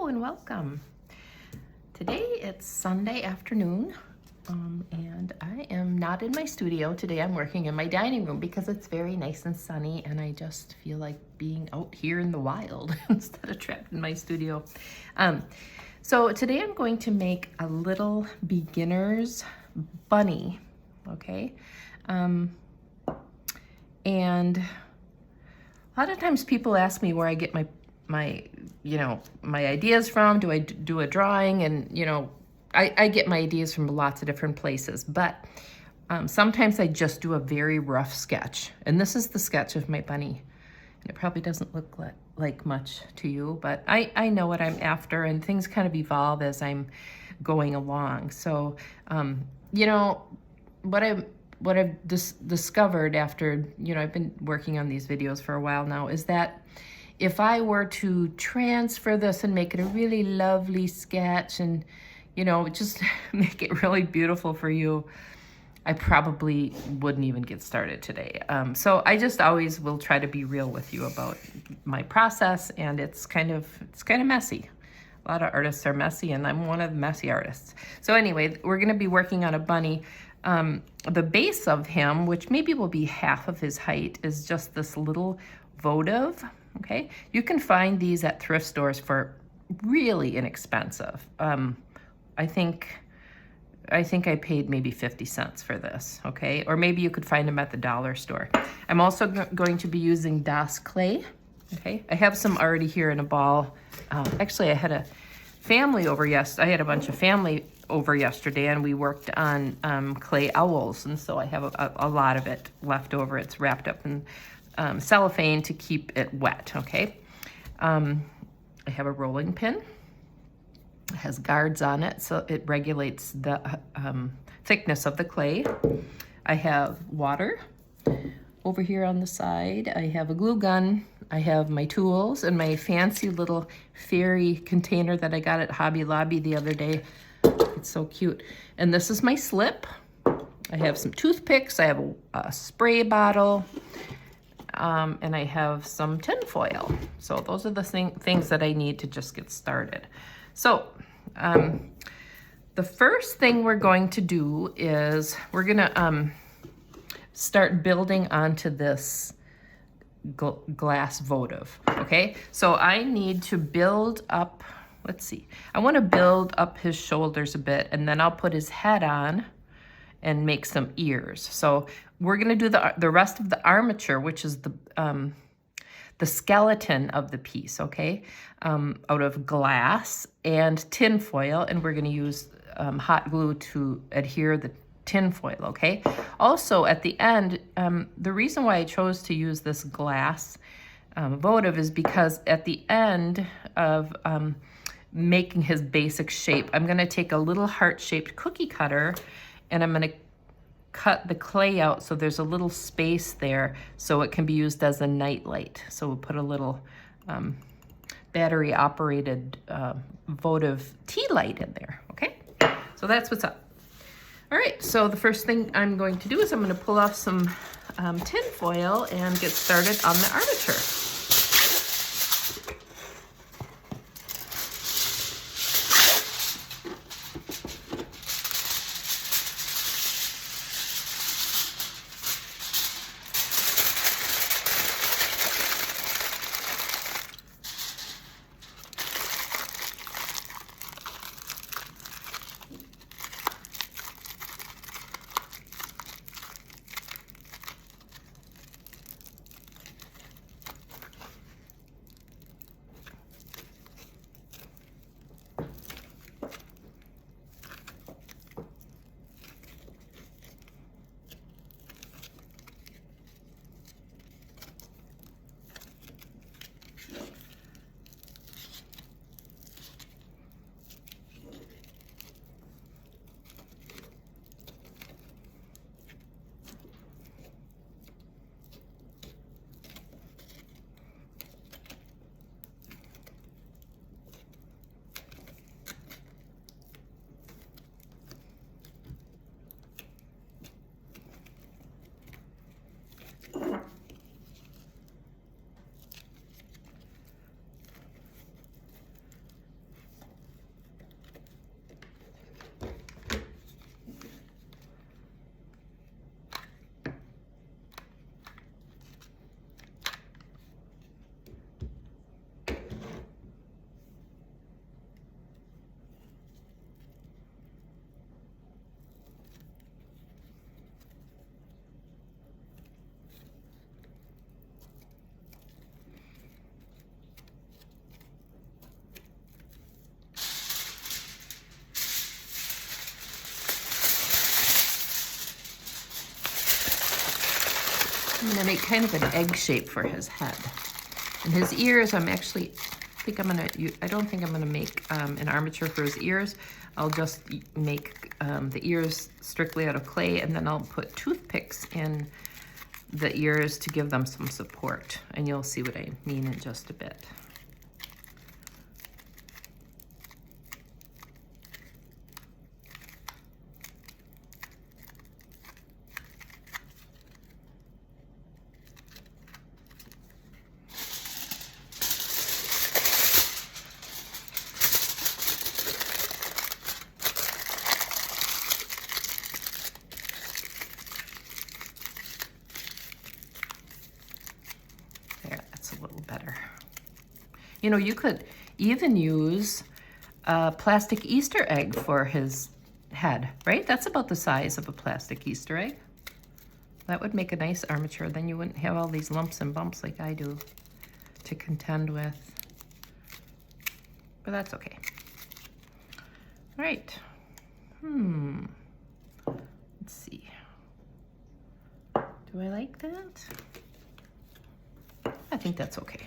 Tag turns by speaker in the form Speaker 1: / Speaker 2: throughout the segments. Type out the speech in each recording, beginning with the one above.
Speaker 1: Hello and welcome. Today it's Sunday afternoon and I am not in my studio. Today I'm working in my dining room because it's very nice and sunny and I just feel like being out here in the wild instead of trapped in my studio. So today I'm going to make a little beginner's bunny, okay? And a lot of times people ask me where I get my ideas from. Do I do a drawing? And I get my ideas from lots of different places, but sometimes I just do a very rough sketch. And this is the sketch of my bunny. And it probably doesn't look like much to you, but I know what I'm after, and things kind of evolve as I'm going along. So, what I've discovered after, I've been working on these videos for a while now, is that if I were to transfer this and make it a really lovely sketch and, just make it really beautiful for you, I probably wouldn't even get started today. So I just always will try to be real with you about my process, and it's kind of messy. A lot of artists are messy, and I'm one of the messy artists. So anyway, we're gonna be working on a bunny. The base of him, which maybe will be half of his height, is just this little votive, okay? You can find these at thrift stores for really inexpensive. I think I paid maybe 50 cents for this, okay? Or maybe you could find them at the dollar store. I'm also going to be using Das clay, okay? I have some already here in a ball. Actually, I had a family over I had a bunch of family over yesterday, and we worked on clay owls, and so I have a lot of it left over. It's wrapped up in cellophane to keep it wet, okay? I have a rolling pin. It has guards on it, so it regulates the thickness of the clay. I have water over here on the side. I have a glue gun. I have my tools and my fancy little fairy container that I got at Hobby Lobby the other day. It's so cute. And this is my slip. I have some toothpicks. I have a spray bottle. And I have some tin foil. So those are the things that I need to just get started. So the first thing we're going to do is we're gonna start building onto this glass votive, okay? So I need to build up, let's see. I wanna build up his shoulders a bit, and then I'll put his head on and make some ears. So we're gonna do the rest of the armature, which is the skeleton of the piece, okay? Out of glass and tin foil, and we're gonna use hot glue to adhere the tin foil, okay? Also at the end, the reason why I chose to use this glass votive is because at the end of making his basic shape, I'm gonna take a little heart-shaped cookie cutter, and I'm gonna cut the clay out so there's a little space there so it can be used as a nightlight. So we'll put a little battery-operated votive tea light in there, okay? So that's what's up. All right, so the first thing I'm going to do is I'm gonna pull off some tin foil and get started on the armature. gonna make kind of an egg shape for his head. And his ears, I don't think I'm gonna make an armature for his ears. I'll just make the ears strictly out of clay, and then I'll put toothpicks in the ears to give them some support. And you'll see what I mean in just a bit. Better. You know, you could even use a plastic Easter egg for his head, right? That's about the size of a plastic Easter egg. That would make a nice armature. Then you wouldn't have all these lumps and bumps like I do to contend with. But that's okay. All right. Let's see. Do I like that? I think that's okay.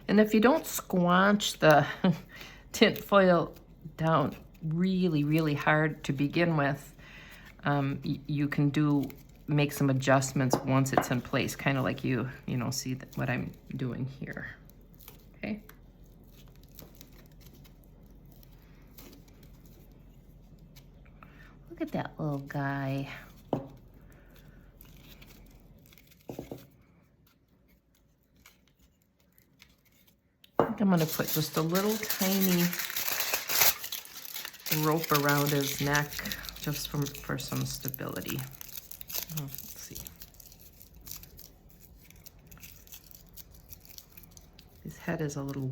Speaker 1: And if you don't squanch the tint foil down really, really hard to begin with, you can make some adjustments once it's in place, kind of like you know, see what I'm doing here, okay? Look at that little guy. I'm going to put just a little tiny rope around his neck just for some stability. Let's see. His head is a little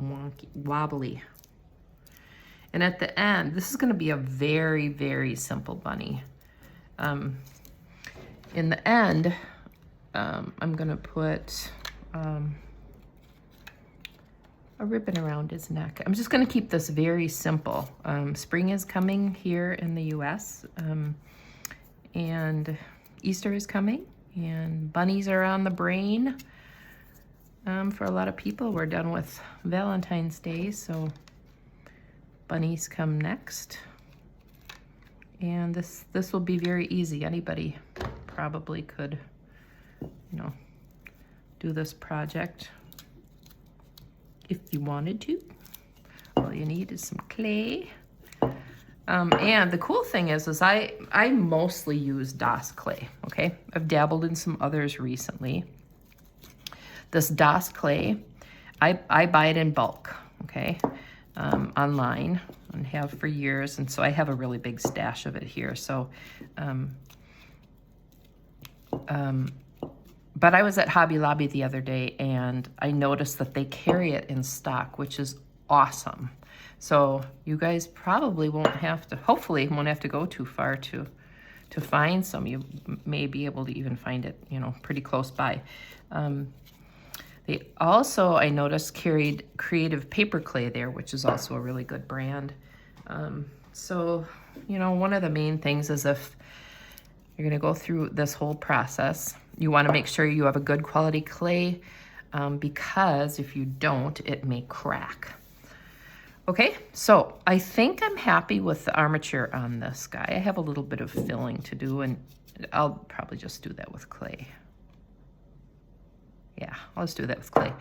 Speaker 1: wobbly. And at the end, this is going to be a very, very simple bunny. In the end, I'm going to put a ribbon around his neck. I'm just going to keep this very simple. Spring is coming here in the US, and Easter is coming, and bunnies are on the brain. For a lot of people, we're done with Valentine's Day, so bunnies come next. And this will be very easy. Anybody probably could, you know, do this project if you wanted to. All you need is some clay. And the cool thing is I mostly use DOS clay, okay? I've dabbled in some others recently. This DOS clay, I buy it in bulk, okay? Online, and have for years, and so I have a really big stash of it here. So, but I was at Hobby Lobby the other day, and I noticed that they carry it in stock, which is awesome. So you guys probably won't have to, hopefully won't have to go too far to find some. You may be able to even find it, you know, pretty close by. They also, I noticed, carried Creative Paper Clay there, which is also a really good brand. So, you know, one of the main things is if you're gonna go through this whole process, you wanna make sure you have a good quality clay, because if you don't, it may crack. Okay, so I think I'm happy with the armature on this guy. I have a little bit of filling to do, and I'll probably just do that with clay. Yeah, I'll just do that with clay.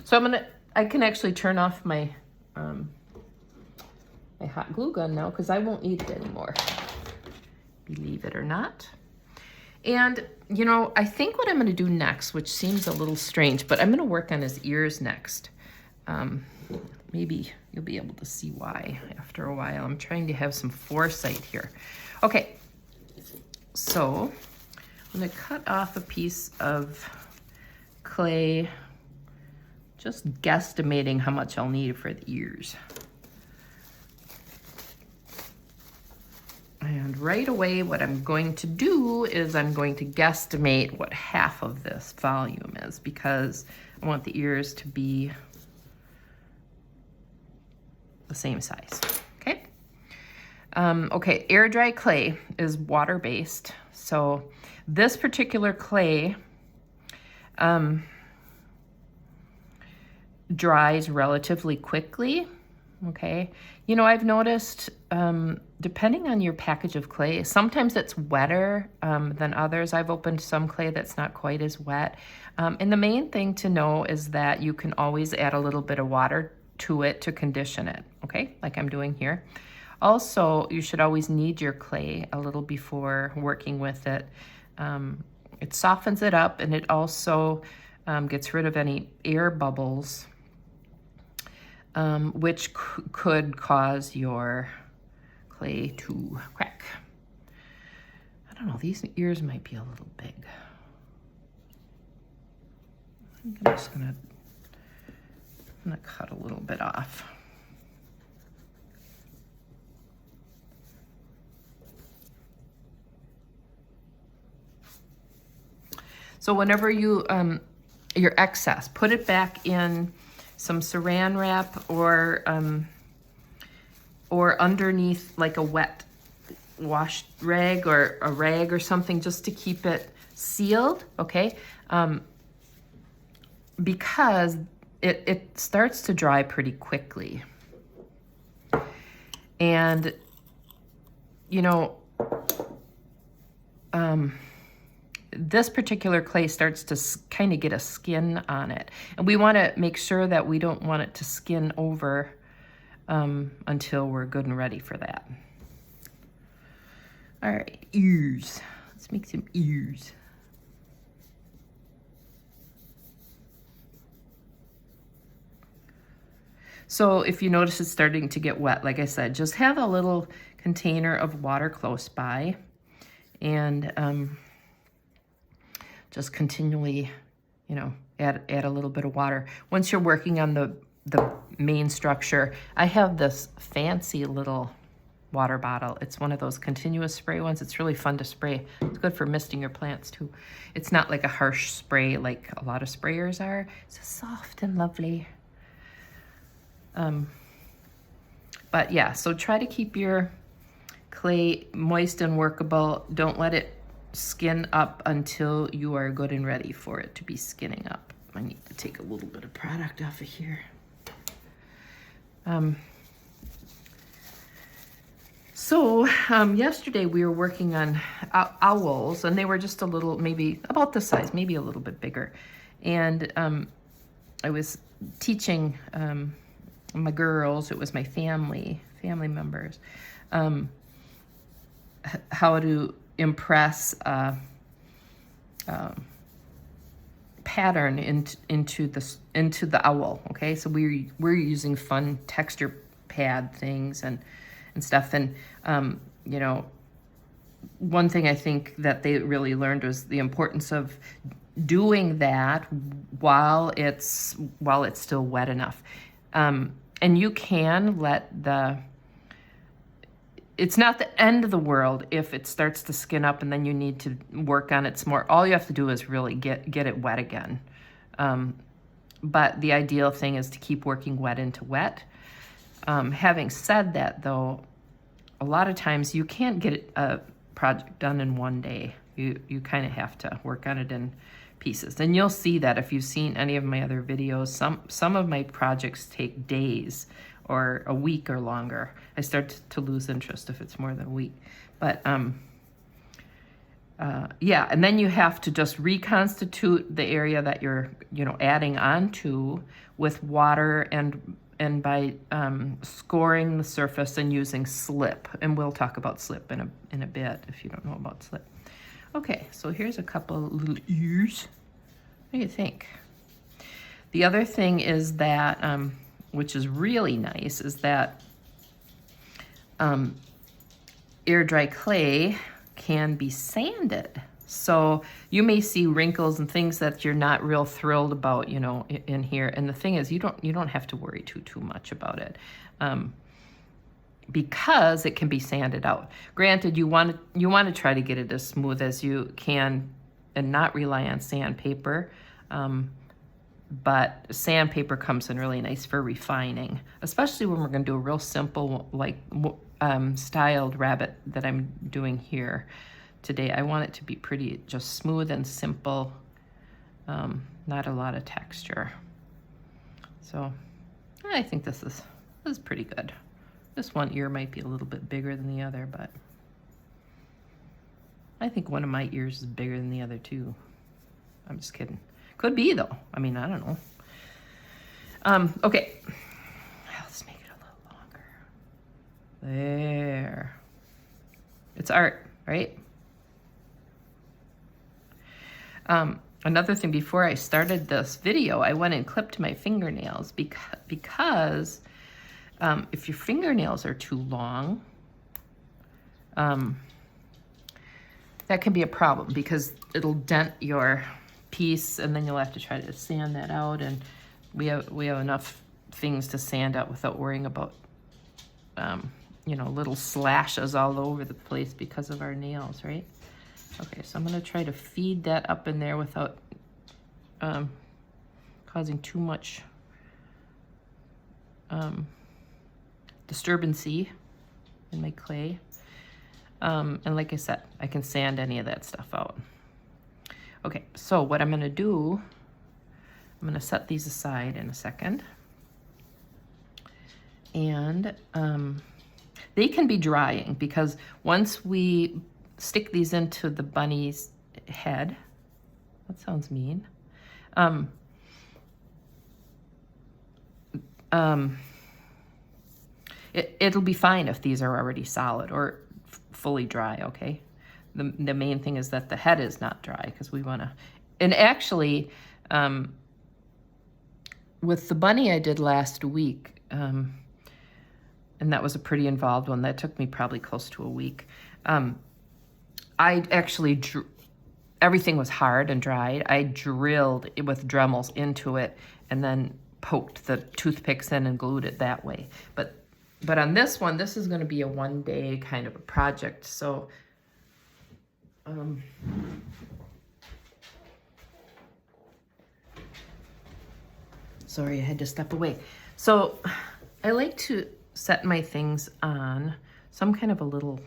Speaker 1: So I can actually turn off my my hot glue gun now, because I won't need it anymore, believe it or not. And, you know, I think what I'm going to do next, which seems a little strange, but I'm going to work on his ears next. maybe you'll be able to see why after a while. I'm trying to have some foresight here. Okay, so I'm gonna cut off a piece of clay, just guesstimating how much I'll need for the ears. And right away, what I'm going to do is I'm going to guesstimate what half of this volume is, because I want the ears to be the same size, okay? Okay, air dry clay is water-based. So this particular clay dries relatively quickly, okay? You know, I've noticed, depending on your package of clay, sometimes it's wetter than others. I've opened some clay that's not quite as wet. And the main thing to know is that you can always add a little bit of water to it to condition it, okay? Like I'm doing here. Also, you should always knead your clay a little before working with it. It softens it up, and it also gets rid of any air bubbles, which could cause your clay to crack. I don't know, these ears might be a little big. I'm just gonna cut a little bit off. So whenever you, your excess, put it back in some saran wrap or underneath like a wet wash rag or a rag or something, just to keep it sealed, okay? Because it starts to dry pretty quickly. And, you know, this particular clay starts to kind of get a skin on it. And we want to make sure that we don't want it to skin over until we're good and ready for that. All right, ears. Let's make some ears. So if you notice it's starting to get wet, like I said, just have a little container of water close by, and just continually, you know, add a little bit of water. Once you're working on the main structure, I have this fancy little water bottle. It's one of those continuous spray ones. It's really fun to spray. It's good for misting your plants too. It's not like a harsh spray like a lot of sprayers are. It's just soft and lovely. But yeah, so try to keep your clay moist and workable. Don't let it skin up until you are good and ready for it to be skinning up. I need to take a little bit of product off of here. Yesterday we were working on owls, and they were just a little, maybe about this size, maybe a little bit bigger. And I was teaching my girls, it was my family members, how to impress a pattern into the owl. Okay, so we're using fun texture pad things and stuff, and you know, one thing I think that they really learned was the importance of doing that while it's still wet enough. And you can let it's not the end of the world if it starts to skin up and then you need to work on it some more. All you have to do is really get it wet again. But the ideal thing is to keep working wet into wet. Having said that, though, a lot of times you can't get a project done in one day. You kind of have to work on it in pieces. And you'll see that if you've seen any of my other videos. Some of my projects take days or a week or longer. I start to lose interest if it's more than a week. But yeah, and then you have to just reconstitute the area that you're, you know, adding onto with water and by scoring the surface and using slip. And we'll talk about slip in a bit if you don't know about slip. Okay, so here's a couple little ears. What do you think? The other thing is that, which is really nice, is that air dry clay can be sanded. So you may see wrinkles and things that you're not real thrilled about, you know, in here. And the thing is, you don't have to worry too much about it, because it can be sanded out. Granted, you want to try to get it as smooth as you can and not rely on sandpaper. But sandpaper comes in really nice for refining, especially when we're going to do a real simple, like styled rabbit that I'm doing here today. I want it to be pretty, just smooth and simple, not a lot of texture. So I think this is pretty good. This one ear might be a little bit bigger than the other, but I think one of my ears is bigger than the other too. I'm just kidding. Could be though. I mean, I don't know. Okay. Let's make it a little longer. There. It's art, right? Another thing, before I started this video, I went and clipped my fingernails because if your fingernails are too long, that can be a problem because it'll dent your piece, and then you'll have to try to sand that out. And we have enough things to sand out without worrying about you know, little slashes all over the place because of our nails, right? Okay, so I'm gonna try to feed that up in there without causing too much disturbancy in my clay. And like I said, I can sand any of that stuff out. Okay, so what I'm gonna do, I'm gonna set these aside in a second. And they can be drying, because once we stick these into the bunny's head, that sounds mean. It'll be fine if these are already solid or fully dry, okay? The main thing is that the head is not dry, because we want to, and actually, with the bunny I did last week, and that was a pretty involved one. That took me probably close to a week. I actually everything was hard and dried. I drilled it with Dremels into it and then poked the toothpicks in and glued it that way. But on this one, this is going to be a one-day kind of a project. So sorry, I had to step away. So I like to set my things on some kind of a little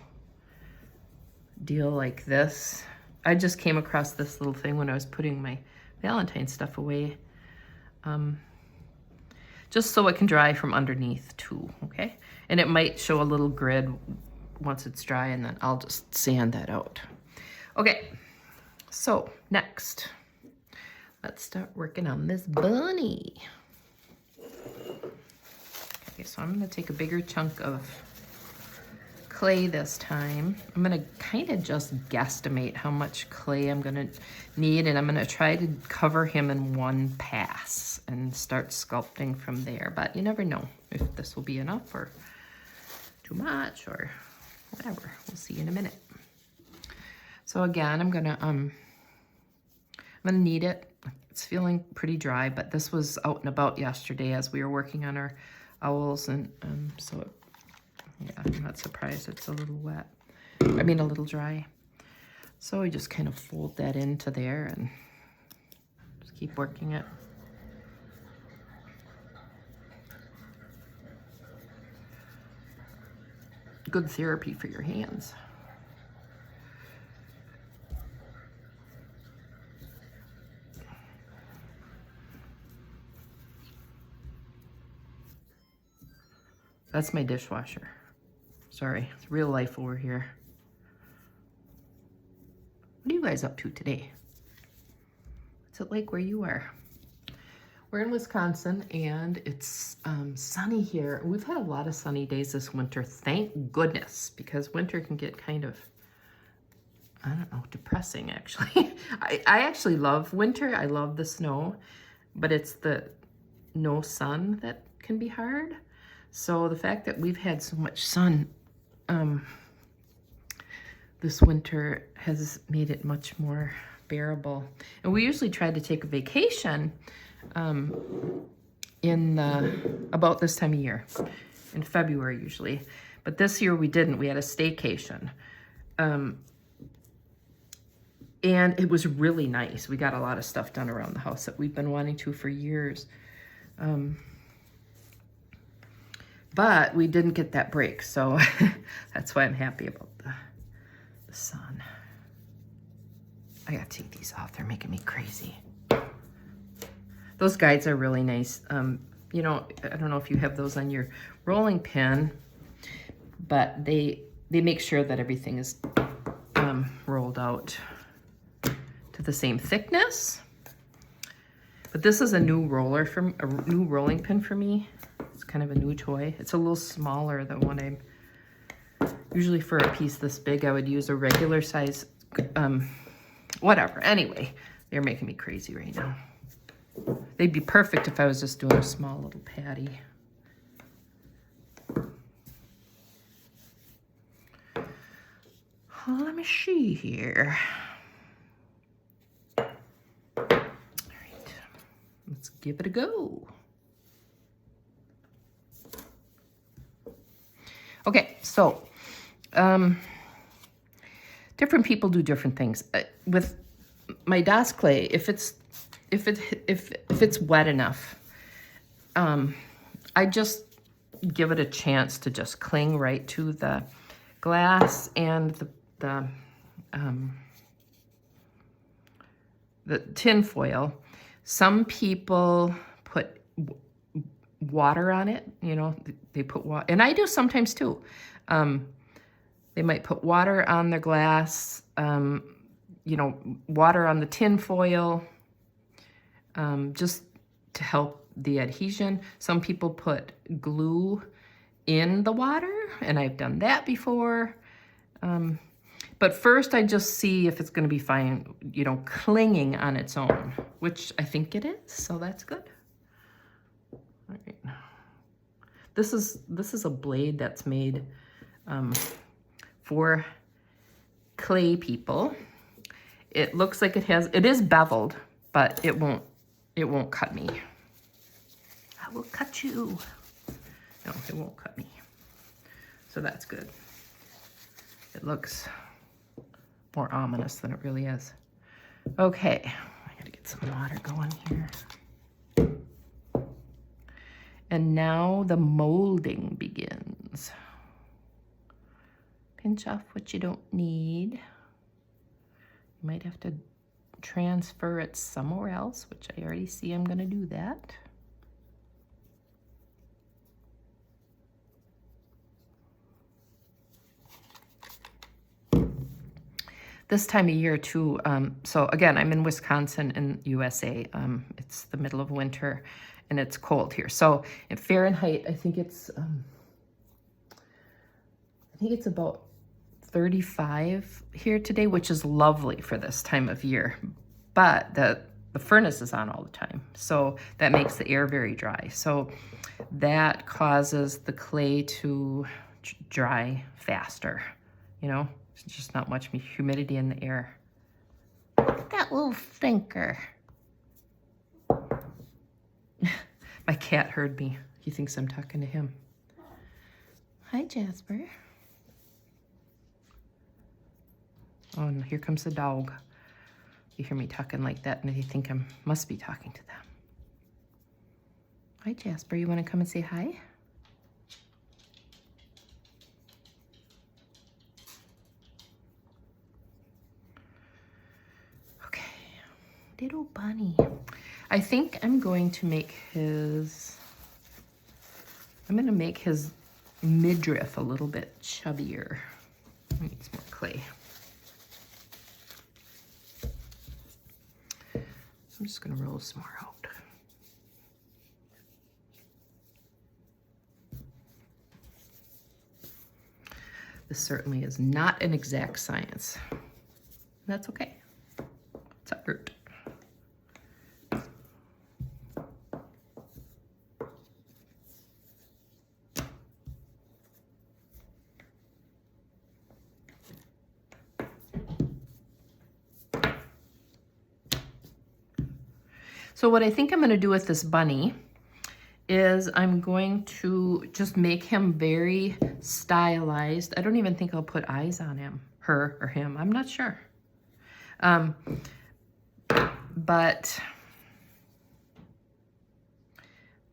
Speaker 1: deal like this. I just came across this little thing when I was putting my Valentine's stuff away. Just so it can dry from underneath too, okay? And it might show a little grid once it's dry, and then I'll just sand that out. Okay, so next, let's start working on this bunny. Okay, so I'm gonna take a bigger chunk of clay this time. I'm gonna kind of just guesstimate how much clay I'm gonna need, and I'm gonna try to cover him in one pass and start sculpting from there. But you never know if this will be enough or too much or whatever. We'll see in a minute. So again, I'm gonna knead it. It's feeling pretty dry, but this was out and about yesterday as we were working on our owls, and so it, yeah, I'm not surprised it's a little wet. I mean, a little dry. So we just kind of fold that into there and just keep working it. Good therapy for your hands. That's my dishwasher. Sorry, it's real life over here. What are you guys up to today? What's it like where you are? We're in Wisconsin, and it's sunny here. We've had a lot of sunny days this winter, thank goodness, because winter can get kind of, I don't know, depressing actually. I actually love winter. I love the snow, but it's the no sun that can be hard. So the fact that we've had so much sun this winter has made it much more bearable. And we usually try to take a vacation in about this time of year, in February usually. But this year we didn't. We had a staycation. And it was really nice. We got a lot of stuff done around the house that we've been wanting to for years. But we didn't get that break, so that's why I'm happy about the sun. I gotta take these off. They're making me crazy. Those guides are really nice. You know, I don't know if you have those on your rolling pin, but they make sure that everything is rolled out to the same thickness. But this is a new roller from a new rolling pin for me. It's kind of a new toy. It's a little smaller than what I'm usually for a piece this big. I would use a regular size, whatever. Anyway, they're making me crazy right now. They'd be perfect if I was just doing a small little patty. Let me see here. All right, let's give it a go. Okay, so different people do different things. With my DOS clay, if it's wet enough, I just give it a chance to just cling right to the glass and the tin foil. Some people put water on it, you know, they put water, and I do sometimes too. They might put water on their glass, you know, water on the tin foil, just to help the adhesion. Some people put glue in the water, and I've done that before. But first I just see if it's gonna be fine, you know, clinging on its own, which I think it is, so that's good. All right. This is a blade that's made for clay people. It looks like it is beveled, but it won't cut me. I will cut you. No, it won't cut me. So that's good. It looks more ominous than it really is. Okay, I gotta get some water going here. And now the molding begins. Pinch off what you don't need. You might have to transfer it somewhere else, which I already see I'm gonna do that. This time of year too, so again, I'm in Wisconsin in USA. It's the middle of winter and it's cold here. So in Fahrenheit, I think it's about 35 here today, which is lovely for this time of year. But the furnace is on all the time, so that makes the air very dry. So that causes the clay to dry faster, you know? There's just not much humidity in the air. Look at that little stinker. My cat heard me. He thinks I'm talking to him. Hi, Jasper. Oh, and here comes the dog. You hear me talking like that, and they think I must be talking to them. Hi, Jasper. You want to come and say hi? Okay, little bunny. I think I'm going to make his midriff a little bit chubbier. I need some more clay. I'm just gonna roll some more out. This certainly is not an exact science. That's okay. It's art. So what I think I'm going to do with this bunny is I'm going to just make him very stylized. I don't even think I'll put eyes on him, her or him. I'm not sure. But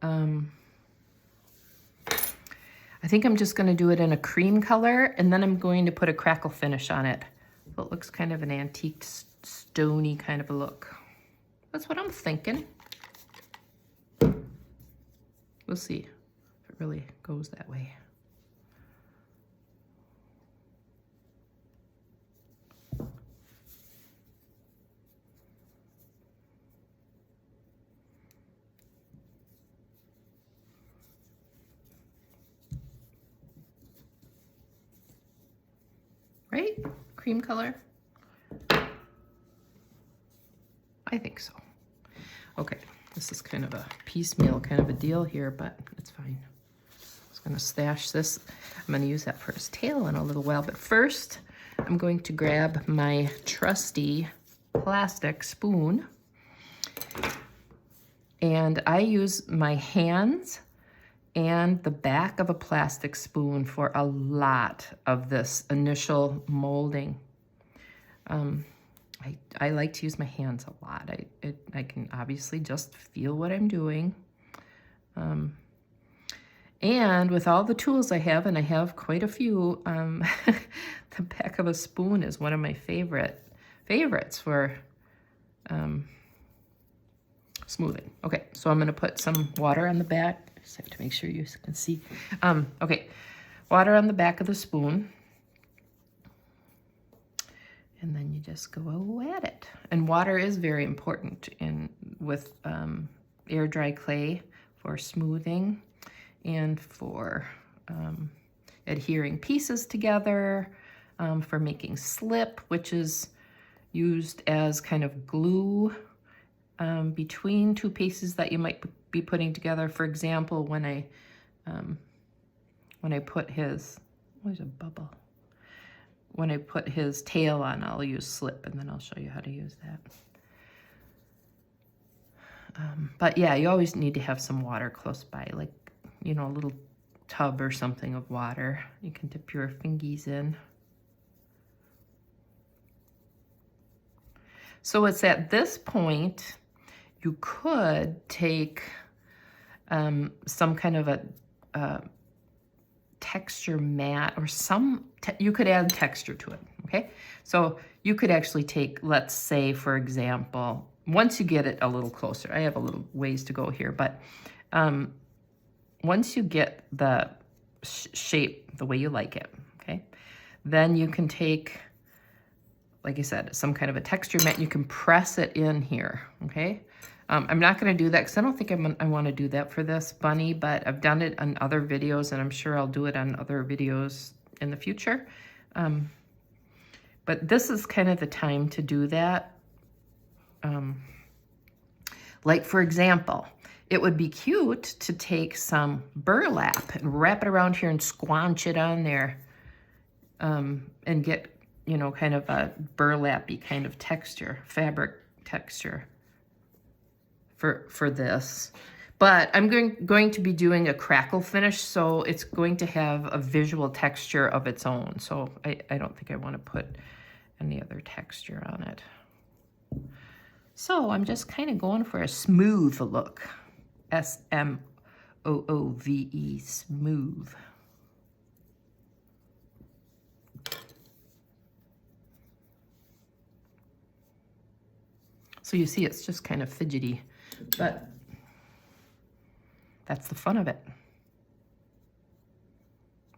Speaker 1: I think I'm just going to do it in a cream color, and then I'm going to put a crackle finish on it. So it looks kind of an antique, stony kind of a look. That's what I'm thinking. We'll see if it really goes that way. Right? Cream color? I think so. Okay, this is kind of a piecemeal kind of a deal here, but it's fine. I'm just gonna stash this. I'm gonna use that for his tail in a little while, but first I'm going to grab my trusty plastic spoon, and I use my hands and the back of a plastic spoon for a lot of this initial molding. I like to use my hands a lot. I can obviously just feel what I'm doing. And with all the tools I have, and I have quite a few, the back of a spoon is one of my favorites for smoothing. Okay, so I'm gonna put some water on the back. Just have to make sure you can see. Okay, water on the back of the spoon. And then you just go at it. And water is very important with air dry clay for smoothing and for adhering pieces together, for making slip, which is used as kind of glue between two pieces that you might be putting together. For example, when I put his, where's a bubble? When I put his tail on, I'll use slip, and then I'll show you how to use that. But yeah, you always need to have some water close by, like, you know, a little tub or something of water. You can dip your fingies in. So it's at this point, you could take some kind of a texture mat or you could add texture to it, okay? So you could actually take, let's say, for example, once you get it a little closer, I have a little ways to go here, but once you get the shape the way you like it, okay, then you can take, like I said, some kind of a texture mat, you can press it in here, okay? I'm not going to do that because I don't think I want to do that for this bunny, but I've done it on other videos, and I'm sure I'll do it on other videos in the future. But this is kind of the time to do that. Like, for example, it would be cute to take some burlap and wrap it around here and squanch it on there and get, you know, kind of a burlappy kind of texture, fabric texture for this. But I'm going to be doing a crackle finish, so it's going to have a visual texture of its own. So I don't think I want to put any other texture on it. So I'm just kind of going for a smooth look. S-M-O-O-V-E, smooth. So you see it's just kind of fidgety, but that's the fun of it,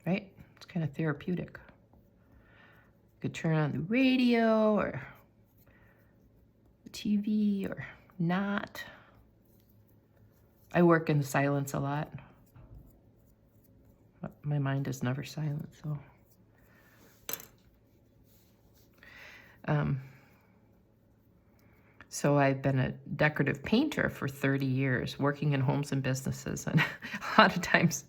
Speaker 1: right? It's kind of therapeutic. You could turn on the radio or the TV or not. I work in silence a lot. My mind is never silent, so. So I've been a decorative painter for 30 years, working in homes and businesses. And a lot of times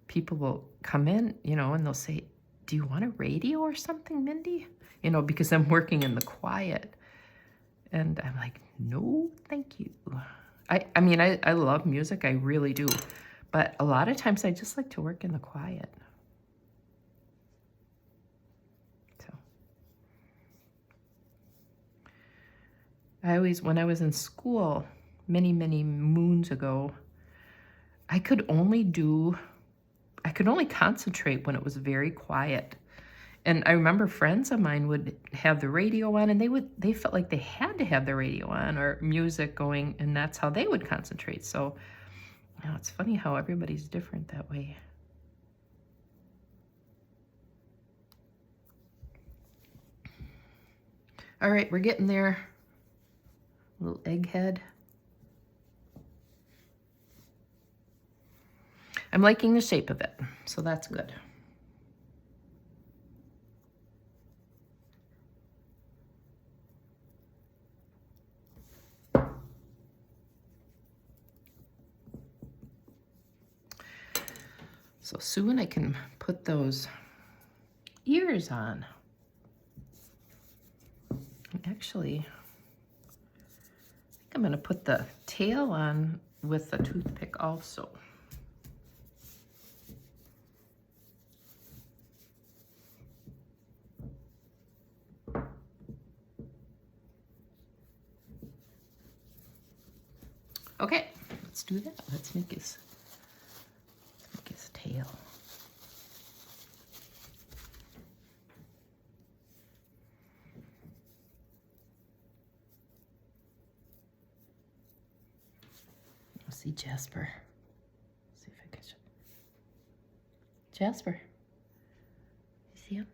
Speaker 1: people will come in, you know, and they'll say, do you want a radio or something, Mindy? You know, because I'm working in the quiet. And I'm like, no, thank you. I mean, I love music, I really do. But a lot of times I just like to work in the quiet. So I always, when I was in school, many, many moons ago, I could only concentrate when it was very quiet. And I remember friends of mine would have the radio on, and they felt like they had to have the radio on or music going, and that's how they would concentrate. So, you know, it's funny how everybody's different that way. All right, we're getting there. Little egghead. I'm liking the shape of it, so that's good. So soon I can put those ears on. And actually, I think I'm gonna put the tail on with the toothpick also. Okay, let's do that. Let's make his tail. I'll see Jasper. Let's see if I can show. Jasper. You see him?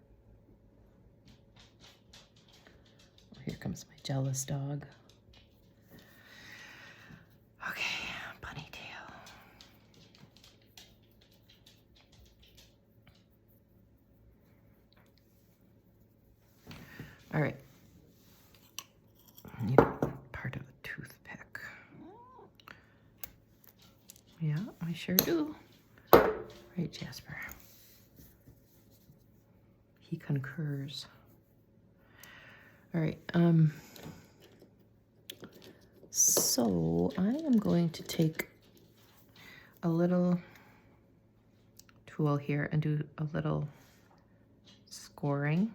Speaker 1: Oh, here comes my jealous dog. Okay, bunny tail. All right. I need part of a toothpick. Yeah, I sure do. Right, Jasper. He concurs. All right, so I am going to take a little tool here and do a little scoring.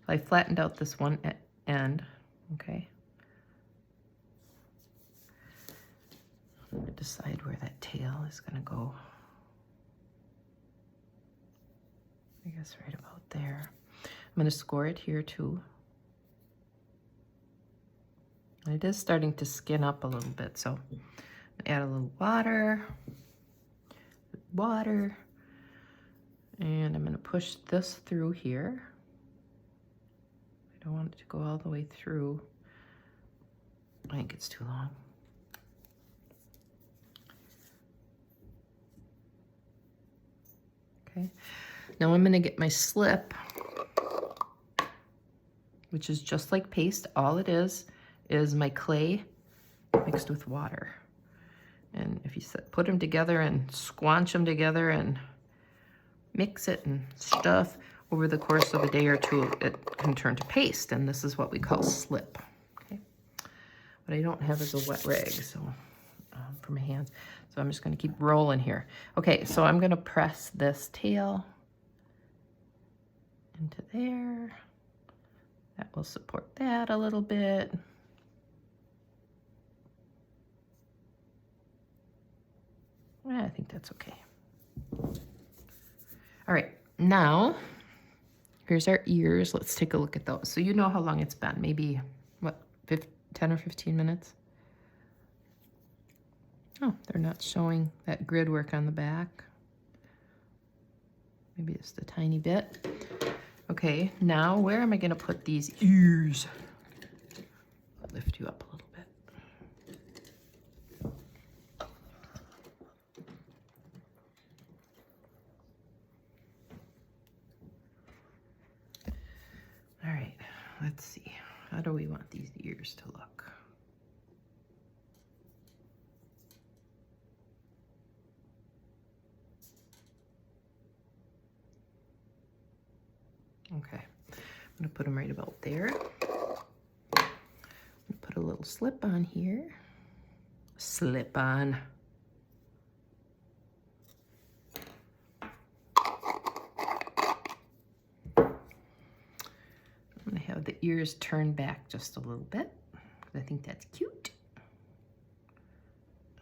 Speaker 1: I flattened out this one end, okay? I'm gonna decide where that tail is gonna go. I guess right about there. I'm gonna score it here too. And it is starting to skin up a little bit, so add a little water, and I'm gonna push this through here. I don't want it to go all the way through. I think it's too long. Okay, now I'm gonna get my slip, which is just like paste. All it is my clay mixed with water. And if you put them together and squanch them together and mix it and stuff, over the course of a day or two, it can turn to paste, and this is what we call slip. Okay, what I don't have is a wet rag, so for my hands. So I'm just gonna keep rolling here. Okay, so I'm gonna press this tail into there. That will support that a little bit. I think that's okay. All right, now, here's our ears. Let's take a look at those. So you know how long it's been, maybe, what, 10 or 15 minutes? Oh, they're not showing that grid work on the back. Maybe just a tiny bit. Okay, now where am I gonna put these ears? I'll lift you up a little bit. All right, let's see. How do we want these ears to look? Okay, I'm gonna put them right about there. put a little slip on here. Slip on. I'm gonna have the ears turned back just a little bit because I think that's cute.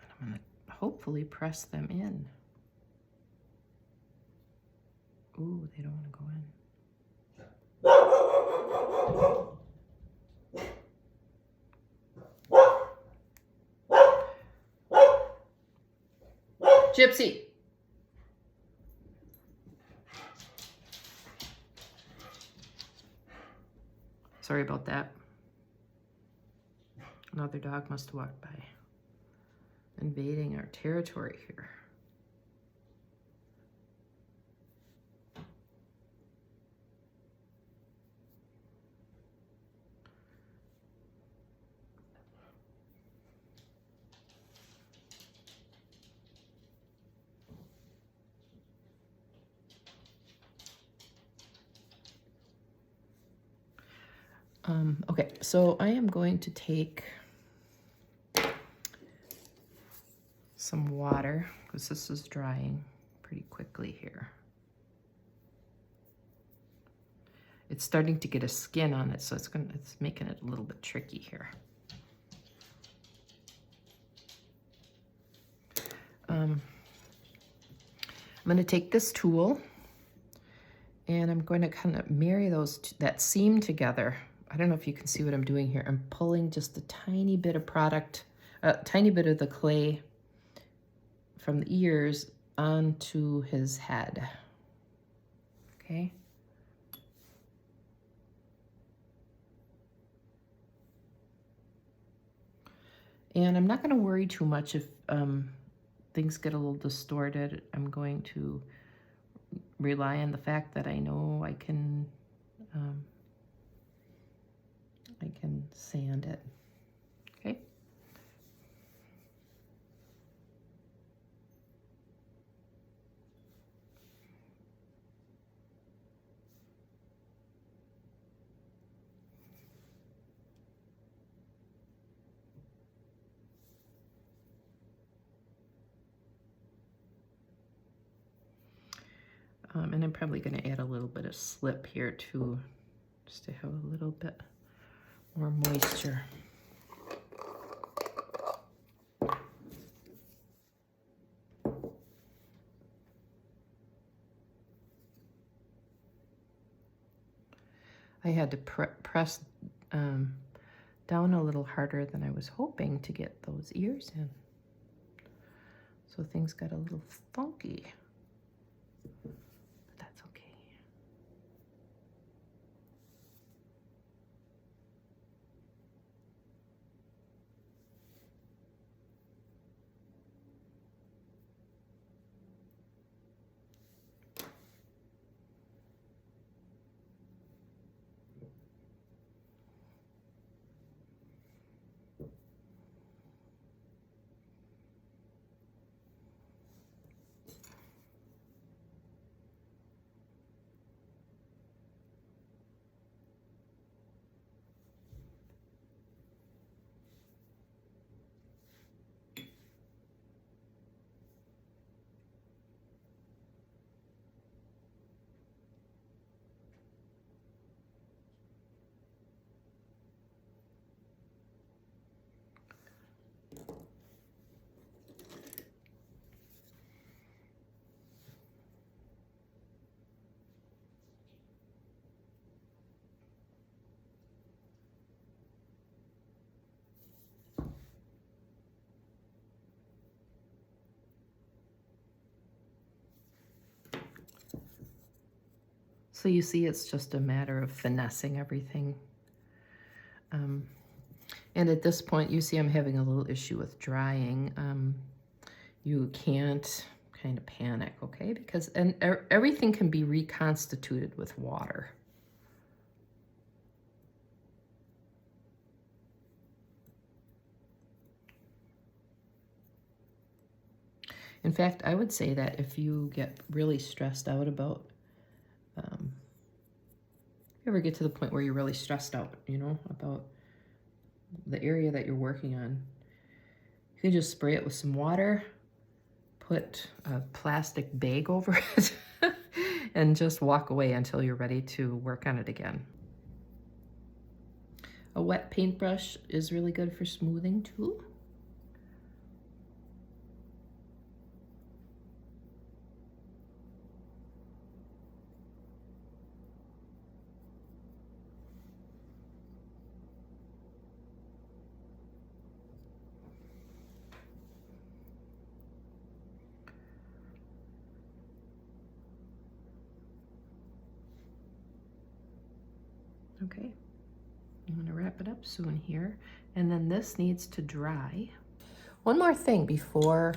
Speaker 1: And I'm gonna hopefully press them in. Ooh, they don't want to go in. Gypsy. Sorry about that. Another dog must have walked by. Invading our territory here. Okay, so I am going to take some water because this is drying pretty quickly here. It's starting to get a skin on it, so it's making it a little bit tricky here. I'm going to take this tool and I'm going to kind of marry that seam together. I don't know if you can see what I'm doing here. I'm pulling just a tiny bit of product, a tiny bit of the clay from the ears onto his head. Okay. And I'm not going to worry too much if things get a little distorted. I'm going to rely on the fact that I know I can sand it. Okay. And I'm probably going to add a little bit of slip here too, just to have a little bit more moisture. I had to press down a little harder than I was hoping to get those ears in. So things got a little funky. So you see, it's just a matter of finessing everything. And at this point, you see I'm having a little issue with drying. You can't kind of panic, okay? Because everything can be reconstituted with water. In fact, I would say that if you get really stressed out about you ever get to the point where you're really stressed out, you know, about the area that you're working on. You can just spray it with some water, put a plastic bag over it, and just walk away until you're ready to work on it again. A wet paintbrush is really good for smoothing too. Okay, I'm gonna wrap it up soon here. And then this needs to dry. One more thing before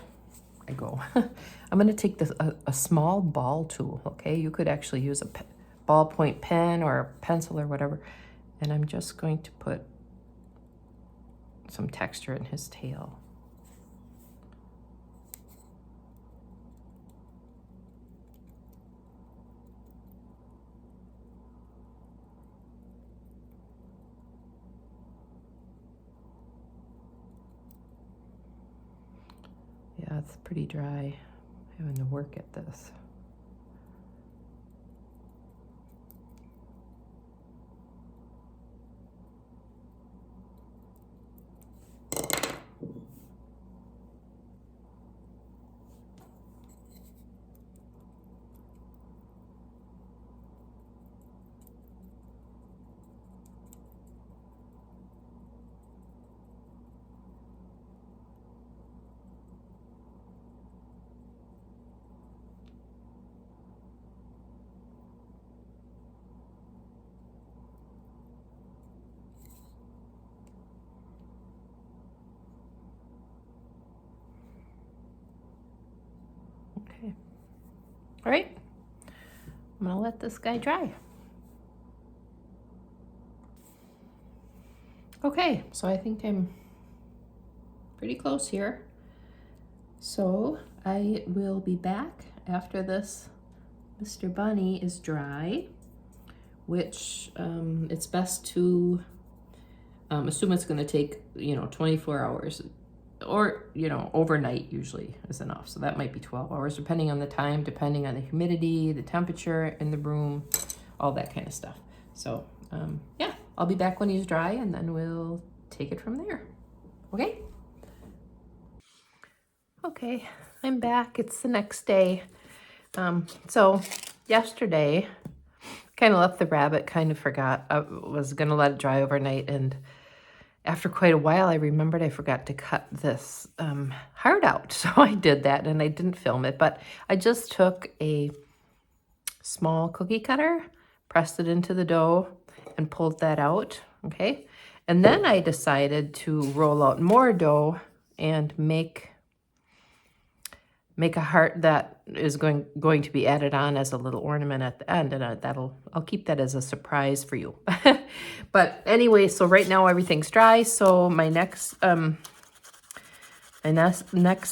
Speaker 1: I go. I'm gonna take this a small ball tool, okay? You could actually use a ballpoint pen or a pencil or whatever. And I'm just going to put some texture in his tail. Yeah, it's pretty dry having to work at this. Okay. All right. I'm gonna let this guy dry. Okay, so I think I'm pretty close here. So I will be back after this Mr. Bunny is dry, which it's best to assume it's gonna take, 24 hours, or, overnight usually is enough. So that might be 12 hours, depending on the time, depending on the humidity, the temperature in the room, all that kind of stuff. So yeah, I'll be back when he's dry and then we'll take it from there. Okay? Okay, I'm back. It's the next day. So yesterday, kind of left the rabbit, kind of forgot. I was gonna let it dry overnight, and after quite a while, I remembered I forgot to cut this heart out. So I did that, and I didn't film it, but I just took a small cookie cutter, pressed it into the dough, and pulled that out, okay? And then I decided to roll out more dough and make a heart that is going to be added on as a little ornament at the end, and I'll keep that as a surprise for you. But anyway, so right now everything's dry. So my next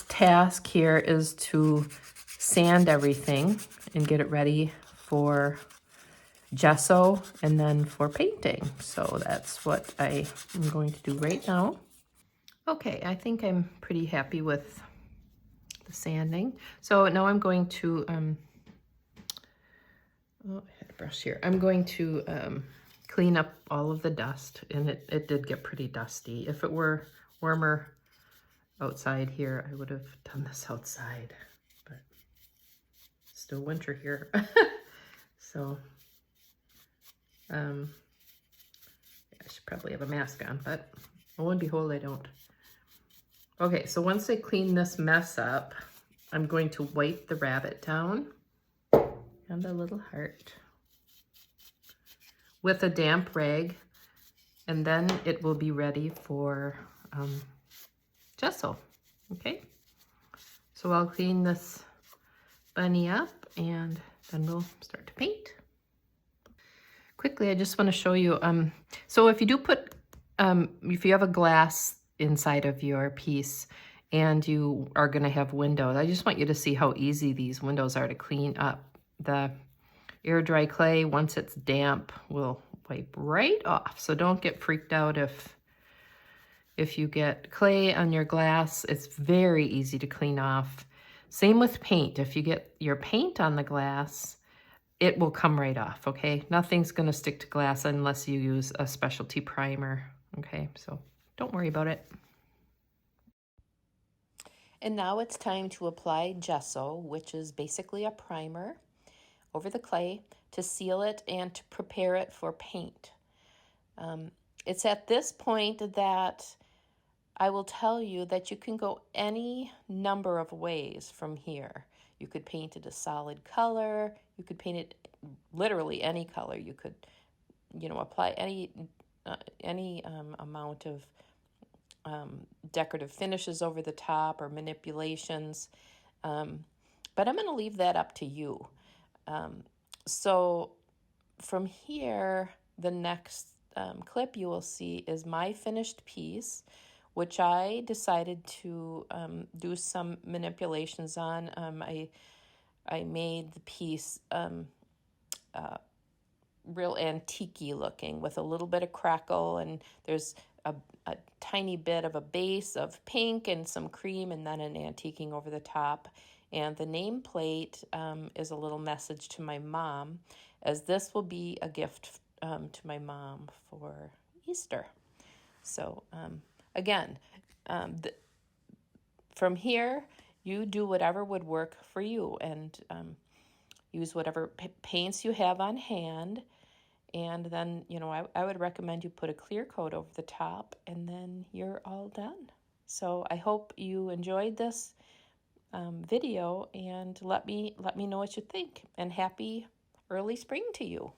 Speaker 1: task here is to sand everything and get it ready for gesso and then for painting. So that's what I am going to do right now. Okay, I think I'm pretty happy with the sanding. So now I'm going to, oh, I had a brush here. I'm going to clean up all of the dust, and it did get pretty dusty. If it were warmer outside here, I would have done this outside, but it's still winter here. So, I should probably have a mask on, but lo and behold, I don't. Okay, so once I clean this mess up, I'm going to wipe the rabbit down and the little heart with a damp rag, and then it will be ready for gesso, okay? So I'll clean this bunny up and then we'll start to paint. Quickly, I just want to show you, so if you do put, if you have a glass inside of your piece and you are going to have windows, I just want you to see how easy these windows are to clean up. The air dry clay, once it's damp, will wipe right off. So don't get freaked out if If you get clay on your glass, it's very easy to clean off. Same with paint. If you get your paint on the glass, it will come right off, okay? Nothing's gonna stick to glass unless you use a specialty primer, okay? So don't worry about it. And now it's time to apply gesso, which is basically a primer, over the clay to seal it and to prepare it for paint. It's at this point that I will tell you that you can go any number of ways from here. You could paint it a solid color. You could paint it literally any color. You could, apply any amount of decorative finishes over the top or manipulations. But I'm going to leave that up to you. So from here, the next clip you will see is my finished piece, which I decided to do some manipulations on. I made the piece real antique-y looking with a little bit of crackle, and there's a tiny bit of a base of pink and some cream, and then an antiquing over the top. And the nameplate is a little message to my mom, as this will be a gift to my mom for Easter. So again, from here, you do whatever would work for you, and use whatever paints you have on hand. And then, I would recommend you put a clear coat over the top, and then you're all done. So I hope you enjoyed this video, and let me know what you think. And happy early spring to you.